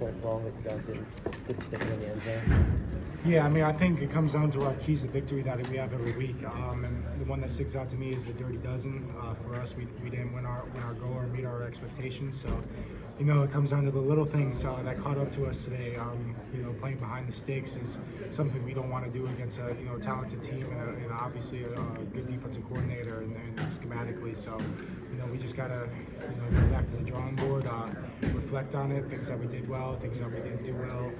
went wrong that you guys didn't stick it in the end zone? Yeah, I mean, I think it comes down to our keys to victory that we have every week. And the one that sticks out to me is the dirty dozen. For us, we didn't win our goal or meet our expectations. So, it comes down to the little things that caught up to us today. Playing behind the sticks is something we don't want to do against a talented team and obviously a good defensive coordinator and schematically. So, we just gotta go back to the drawing board, reflect on it, things that we did well, things that we didn't do well,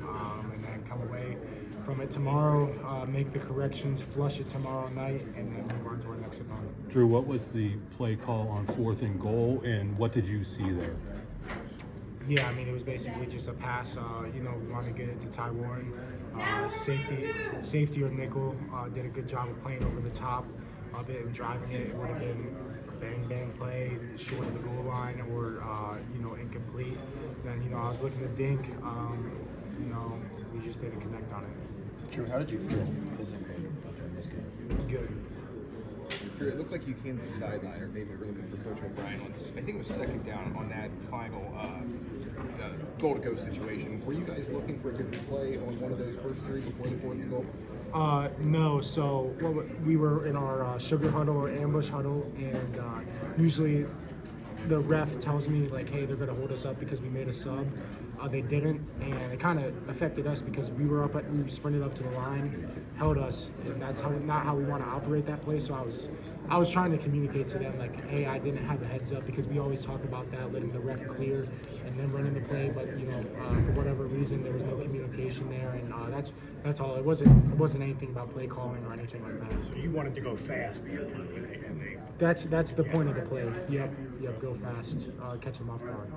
and then come away from it tomorrow, make the corrections, flush it tomorrow night, and then move on to our next opponent. Drew, what was the play call on 4th and goal, and what did you see there? Yeah, I mean, it was basically just a pass. We wanted to get it to Ty Warren. Safety or nickel did a good job of playing over the top of it and driving it. It would have been a bang play short of the goal line or incomplete. Then I was looking to Dink. We just didn't connect on it. Drew, how did you feel physically during this game? Good. Drew, it looked like you came to the sideline, or maybe we were looking for Coach O'Brien. I think it was second down on that final goal-to-go situation. Were you guys looking for a different play on one of those first three before the 4th and goal? No. So we were in our sugar huddle or ambush huddle, and usually the ref tells me, like, hey, they're going to hold us up because we made a sub. They didn't, and it kind of affected us because we sprinted up to the line, held us, and that's not how we want to operate that play. So I was trying to communicate to them, like, hey, I didn't have a heads up, because we always talk about that, letting the ref clear and then running the play. But for whatever reason, there was no communication there, and that's all. It wasn't anything about play calling or anything like that. So you wanted to go fast there, Drew, and they That's the point of the play. Yep, go fast, catch them off guard.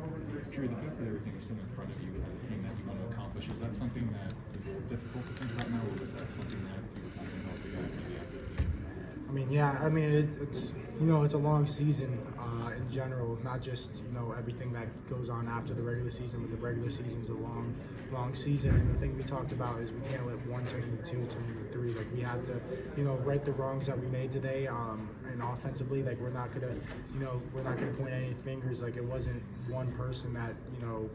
Drew, the fact that everything is still in front of you with the thing that you want to accomplish, is that something that is a little difficult to think about now, or was that something that you were kind of help you guys maybe after? It's a long season in general, not just everything that goes on after the regular season, but the regular season is a long season. And the thing we talked about is we can't let one turn into two, turn into three. Like, we have to right the wrongs that we made today. And offensively, like, we're not gonna point any fingers. Like, it wasn't one person that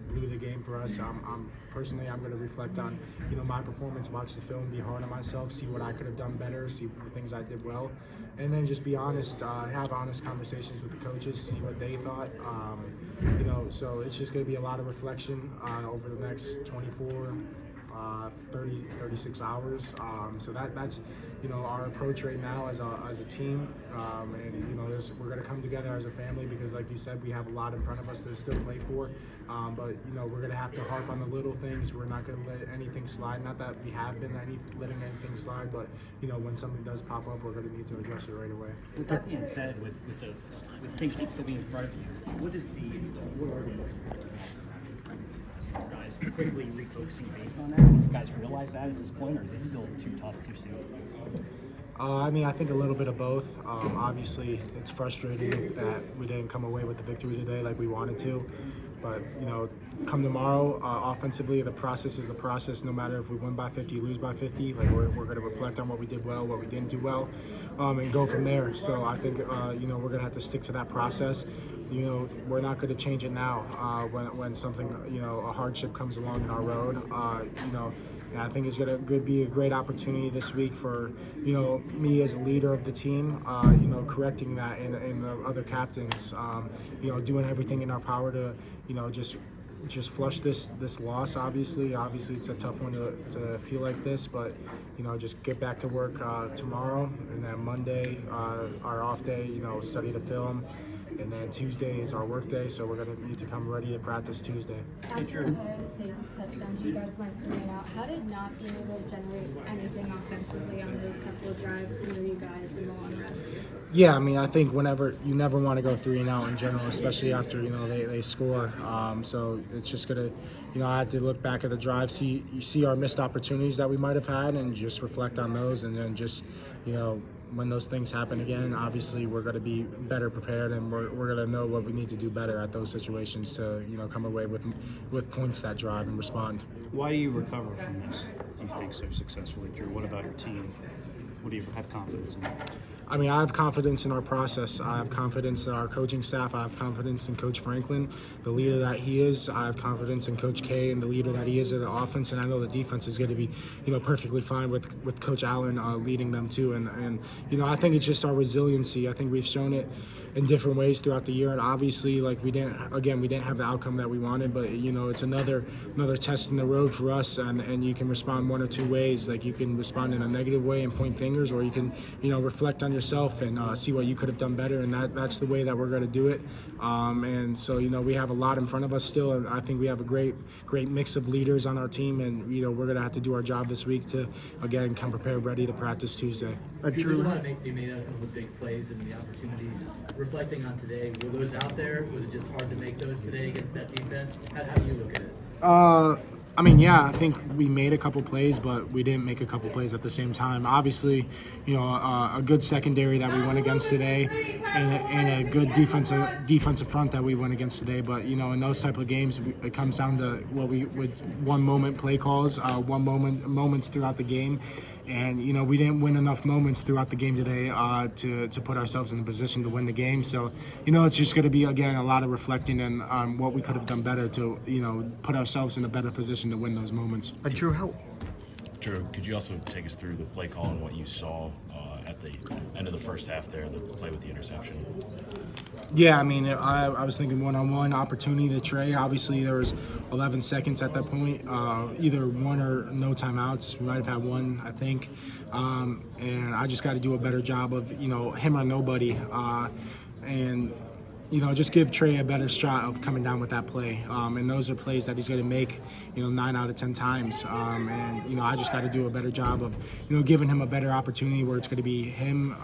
blew the game for us. I'm personally gonna reflect on my performance, watch the film, be hard on myself, see what I could have done better, see the things I did well, and then just be honest, have honest conversations with the coaches, see what they thought. So it's just going to be a lot of reflection over the next 24, 36 hours. So that's our approach right now as a team, and we're going to come together as a family because, like you said, we have a lot in front of us to still play for. But we're going to have to harp on the little things. We're not going to let anything slide. Not that we have been letting anything slide, but when something does pop up, we're going to need to address it right away. With that being said, with things still being in front of you, what are the guys quickly refocusing based on that? Do you guys realize that at this point, or is it still too tough, too soon? I think a little bit of both. Obviously, it's frustrating that we didn't come away with the victory today like we wanted to. But, come tomorrow, offensively, the process is the process. No matter if we win by 50, lose by 50, like we're going to reflect on what we did well, what we didn't do well, and go from there. So I think, we're going to have to stick to that process. We're not going to change it now when something, a hardship comes along in our road. And I think it's going to be a great opportunity this week for, me as a leader of the team, correcting that and the other captains, doing everything in our power to, just flush this loss. Obviously it's a tough one to feel like this, but just get back to work tomorrow, and then Monday, our off day, study the film. And then Tuesday is our work day, so we're going to need to come ready to practice Tuesday. After Ohio State's touchdowns, you guys went 3-and-out. How did not being able to generate anything offensively on those couple of drives hinder you guys in the long run? Yeah, I think you never want to go 3-and-out in general, especially after they score. So it's just gonna, I had to look back at the drive, see our missed opportunities that we might have had, and just reflect on those, and then just when those things happen again, obviously we're going to be better prepared, and we're going to know what we need to do better at those situations to come away with points that drive and respond. Why do you recover from this, you think, so successfully, Drew? What about your team? What do you have confidence in? I mean, I have confidence in our process. I have confidence in our coaching staff. I have confidence in Coach Franklin, the leader that he is. I have confidence in Coach K and the leader that he is in the offense. And I know the defense is going to be, perfectly fine with Coach Allen leading them too. And I think it's just our resiliency. I think we've shown it in different ways throughout the year. And obviously, like we didn't have the outcome that we wanted. But it's another test in the road for us. And you can respond one or two ways. Like you can respond in a negative way and point fingers, or you can reflect on yourself and see what you could have done better, and that's the way that we're going to do it. And so we have a lot in front of us still, and I think we have a great mix of leaders on our team, and we're going to have to do our job this week to again come prepared, ready to practice Tuesday. Drew, they made a couple of big plays and the opportunities. Reflecting on today, were those out there? Was it just hard to make those today against that defense? How do you look at it? I think we made a couple plays, but we didn't make a couple plays at the same time. Obviously, a good secondary that we went against today, and a good defensive front that we went against today. But in those type of games, it comes down to with one moment play calls, moments throughout the game. And we didn't win enough moments throughout the game today to put ourselves in a position to win the game. So it's just going to be again a lot of reflecting on what we could have done better to put ourselves in a better position to win those moments. Drew, could you also take us through the play call and what you saw at the end of the first half there, the play with the interception? Yeah, I was thinking one-on-one opportunity to Trey. Obviously, there was 11 seconds at that point, either one or no timeouts. We might have had one, I think. And I just got to do a better job of, him or nobody. And just give Trey a better shot of coming down with that play. And those are plays that he's going to make, 9 out of 10 times. And I just got to do a better job of, giving him a better opportunity where it's going to be him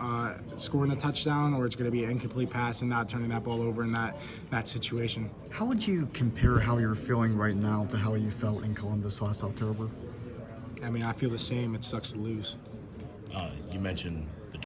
scoring a touchdown, or it's going to be an incomplete pass and not turning that ball over in that situation. How would you compare how you're feeling right now to how you felt in Columbus last October? I feel the same. It sucks to lose. You mentioned